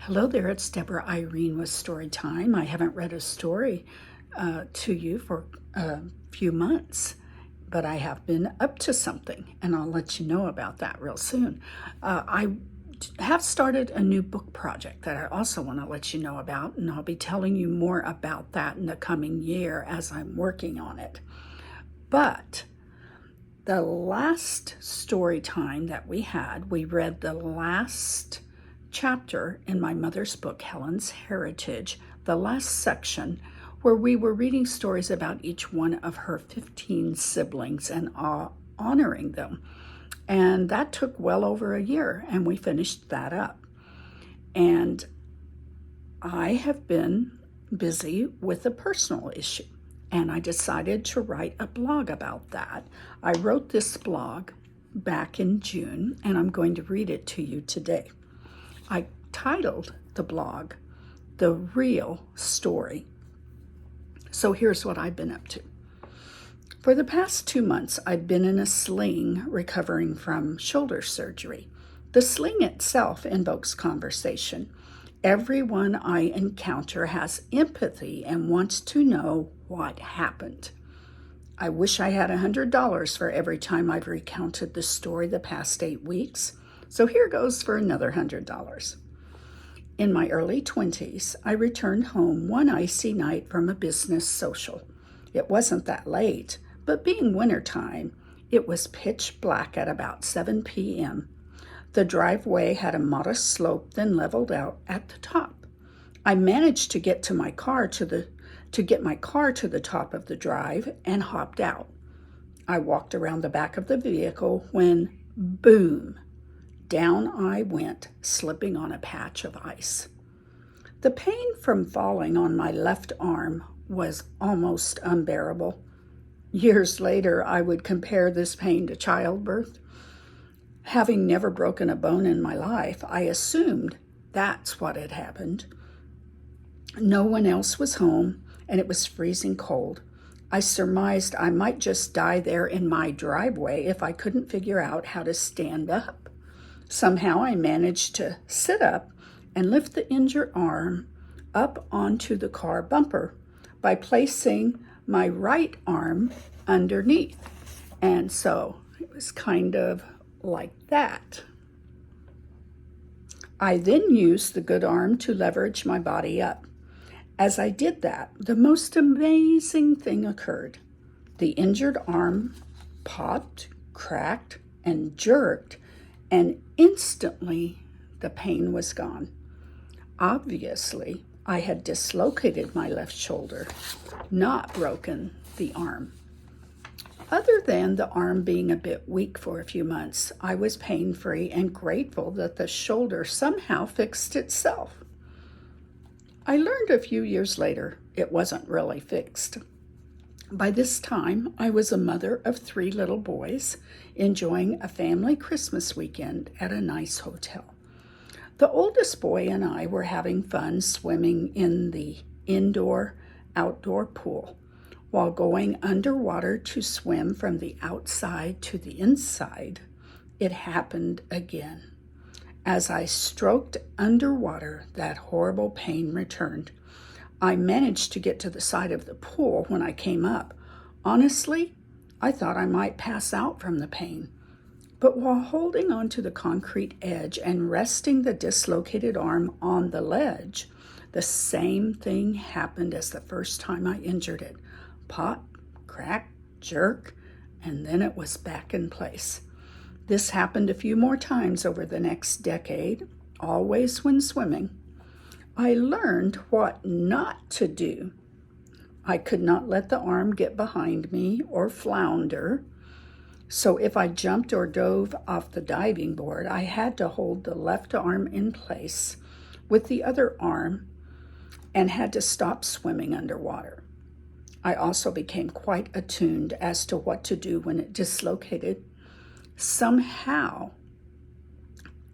Hello there, it's Debra Irene with Story Time. I haven't read a story to you for a few months, but I have been up to something, and I'll let you know about that real soon. I have started a new book project that I also want to let you know about, and I'll be telling you more about that in the coming year as I'm working on it. But the last story time that we had, we read the last chapter in my mother's book, Helen's Heritage, the last section where we were reading stories about each one of her 15 siblings and honoring them. And that took well over a year, and we finished that up. And I have been busy with a personal issue, and I decided to write a blog about that. I wrote this blog back in June, and I'm going to read it to you today. I titled the blog, The Real Story. So here's what I've been up to. For the past 2 months, I've been in a sling recovering from shoulder surgery. The sling itself invokes conversation. Everyone I encounter has empathy and wants to know what happened. I wish I had $100 for every time I've recounted the story the past 8 weeks. So here goes for another $100. In my early 20s, I returned home one icy night from a business social. It wasn't that late, but being wintertime, it was pitch black at about 7 p.m. The driveway had a modest slope, then leveled out at the top. I managed to get my car to the top of the drive and hopped out. I walked around the back of the vehicle when, boom, down I went, slipping on a patch of ice. The pain from falling on my left arm was almost unbearable. Years later, I would compare this pain to childbirth. Having never broken a bone in my life, I assumed that's what had happened. No one else was home, and it was freezing cold. I surmised I might just die there in my driveway if I couldn't figure out how to stand up. Somehow I managed to sit up and lift the injured arm up onto the car bumper by placing my right arm underneath. And so it was kind of like that. I then used the good arm to leverage my body up. As I did that, the most amazing thing occurred. The injured arm popped, cracked, and jerked, and instantly the pain was gone. Obviously, I had dislocated my left shoulder, not broken the arm. Other than the arm being a bit weak for a few months, I was pain-free and grateful that the shoulder somehow fixed itself. I learned a few years later it wasn't really fixed. By this time, I was a mother of 3 little boys, enjoying a family Christmas weekend at a nice hotel. The oldest boy and I were having fun swimming in the indoor-outdoor pool. While going underwater to swim from the outside to the inside, it happened again. As I stroked underwater, that horrible pain returned. I managed to get to the side of the pool when I came up. Honestly, I thought I might pass out from the pain. But while holding onto the concrete edge and resting the dislocated arm on the ledge, the same thing happened as the first time I injured it. Pop, crack, jerk, and then it was back in place. This happened a few more times over the next decade, always when swimming. I learned what not to do. I could not let the arm get behind me or flounder. So if I jumped or dove off the diving board, I had to hold the left arm in place with the other arm and had to stop swimming underwater. I also became quite attuned as to what to do when it dislocated. Somehow,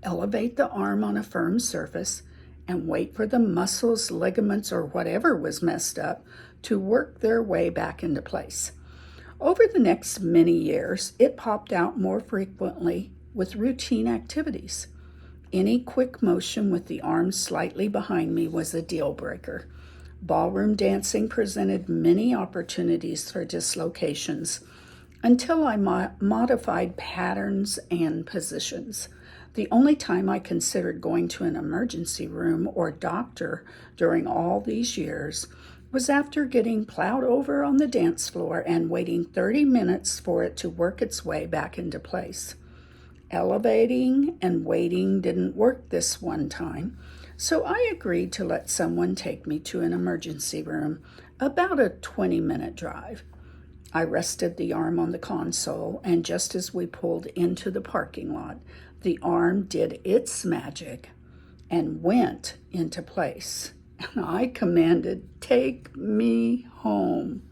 elevate the arm on a firm surface and wait for the muscles, ligaments, or whatever was messed up to work their way back into place. Over the next many years, it popped out more frequently with routine activities. Any quick motion with the arms slightly behind me was a deal breaker. Ballroom dancing presented many opportunities for dislocations until I modified patterns and positions. The only time I considered going to an emergency room or doctor during all these years was after getting plowed over on the dance floor and waiting 30 minutes for it to work its way back into place. Elevating and waiting didn't work this one time, so I agreed to let someone take me to an emergency room, about a 20-minute drive. I rested the arm on the console, and just as we pulled into the parking lot, the arm did its magic and went into place. And I commanded, "Take me home."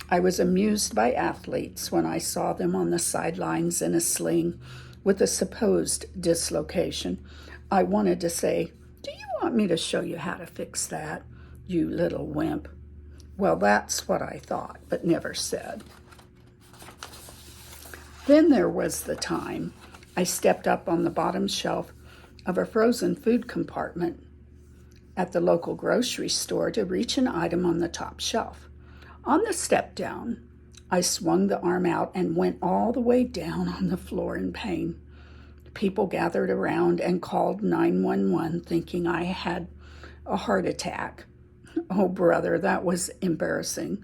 I was amused by athletes when I saw them on the sidelines in a sling with a supposed dislocation. I wanted to say, "Do you want me to show you how to fix that, you little wimp?" Well, that's what I thought, but never said. Then there was the time I stepped up on the bottom shelf of a frozen food compartment at the local grocery store to reach an item on the top shelf. On the step down, I swung the arm out and went all the way down on the floor in pain. People gathered around and called 911 thinking I had a heart attack. Oh, brother, that was embarrassing.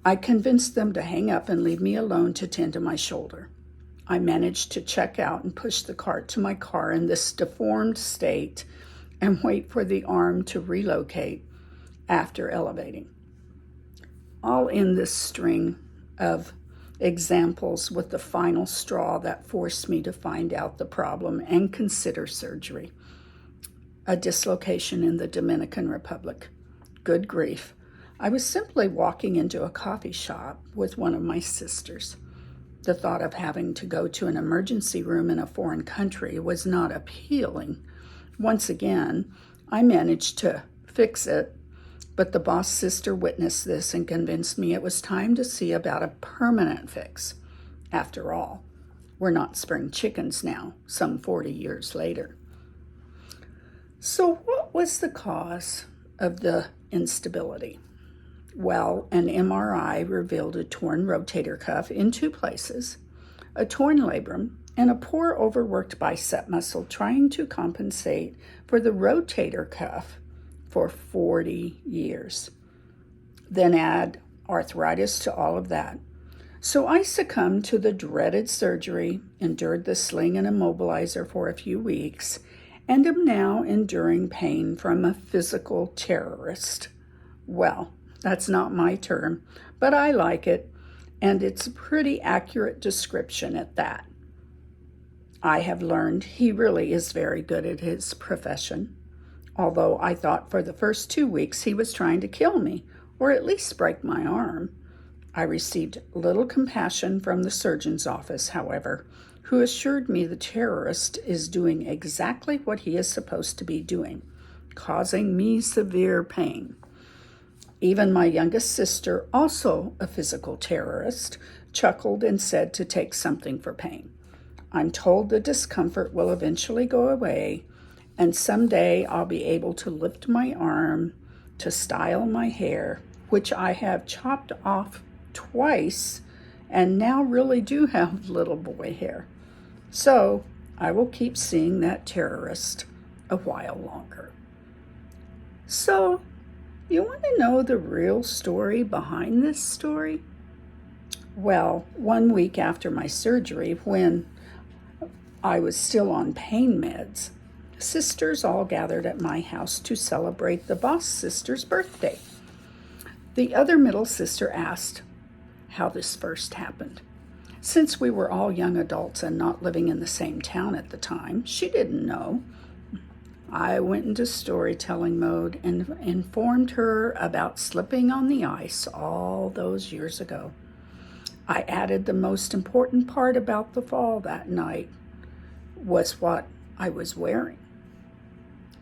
I convinced them to hang up and leave me alone to tend to my shoulder. I managed to check out and push the cart to my car in this deformed state and wait for the arm to relocate after elevating. I'll end this string of examples with the final straw that forced me to find out the problem and consider surgery. A dislocation in the Dominican Republic. Good grief. I was simply walking into a coffee shop with one of my sisters. The thought of having to go to an emergency room in a foreign country was not appealing. Once again, I managed to fix it, but the boss sister witnessed this and convinced me it was time to see about a permanent fix. After all, we're not spring chickens now, some 40 years later. So what was the cause of the instability? Well, an MRI revealed a torn rotator cuff in 2 places, a torn labrum, and a poor overworked bicep muscle trying to compensate for the rotator cuff for 40 years. Then add arthritis to all of that. So I succumbed to the dreaded surgery, endured the sling and immobilizer for a few weeks, and am now enduring pain from a physical terrorist. Well, that's not my term, but I like it, and it's a pretty accurate description at that. I have learned he really is very good at his profession, although I thought for the first 2 weeks he was trying to kill me, or at least break my arm. I received little compassion from the surgeon's office, however, who assured me the terrorist is doing exactly what he is supposed to be doing, causing me severe pain. Even my youngest sister, also a physical terrorist, chuckled and said to take something for pain. I'm told the discomfort will eventually go away, and someday I'll be able to lift my arm to style my hair, which I have chopped off twice and now really do have little boy hair. So I will keep seeing that terrorist a while longer. So, you want to know the real story behind this story? Well, 1 week after my surgery, when I was still on pain meds, sisters all gathered at my house to celebrate the boss sister's birthday. The other middle sister asked how this first happened. Since we were all young adults and not living in the same town at the time, she didn't know. I went into storytelling mode and informed her about slipping on the ice all those years ago. I added the most important part about the fall that night was what I was wearing.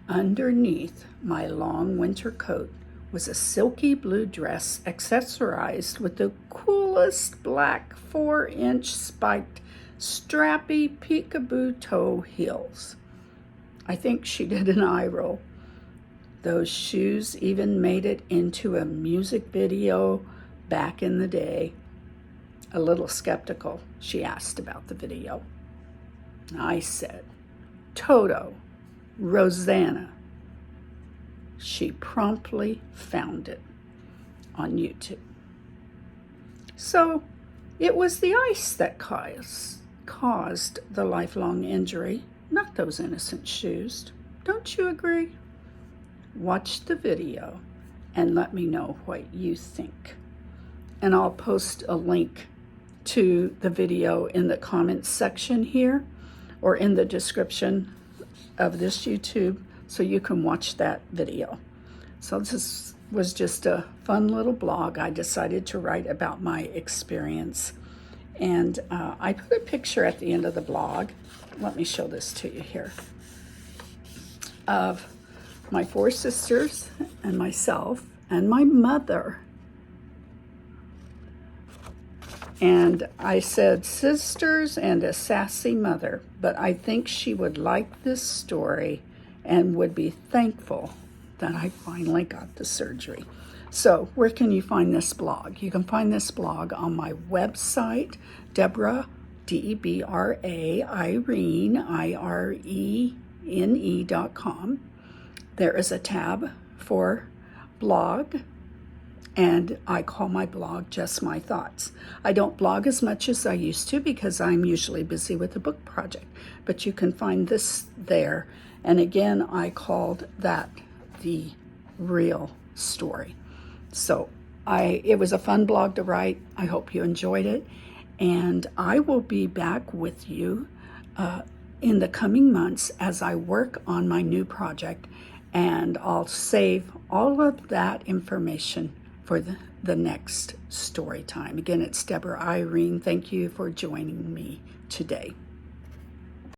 Underneath my long winter coat was a silky blue dress accessorized with the coolest black 4-inch spiked strappy peekaboo toe heels. I think she did an eye roll. Those shoes even made it into a music video back in the day. A little skeptical, she asked about the video. I said, Toto, Rosanna. She promptly found it on YouTube. So it was the ice that caused the lifelong injury, not those innocent shoes. Don't you agree? Watch the video and let me know what you think. And I'll post a link to the video in the comments section here or in the description of this YouTube so you can watch that video. So this was just a fun little blog I decided to write about my experience. And I put a picture at the end of the blog. Let me show this to you here. Of my 4 sisters and myself and my mother. And I said sisters and a sassy mother, but I think she would like this story and would be thankful that I finally got the surgery. So where can you find this blog? You can find this blog on my website, Debra, D-E-B-R-A, Irene, I-R-E-N-E.com. There is a tab for blog, and I call my blog Just My Thoughts. I don't blog as much as I used to because I'm usually busy with a book project, but you can find this there. And again, I called that the real story. So it was a fun blog to write. I hope you enjoyed it. And I will be back with you in the coming months as I work on my new project. And I'll save all of that information for the next story time. Again, it's Debra Irene. Thank you for joining me today.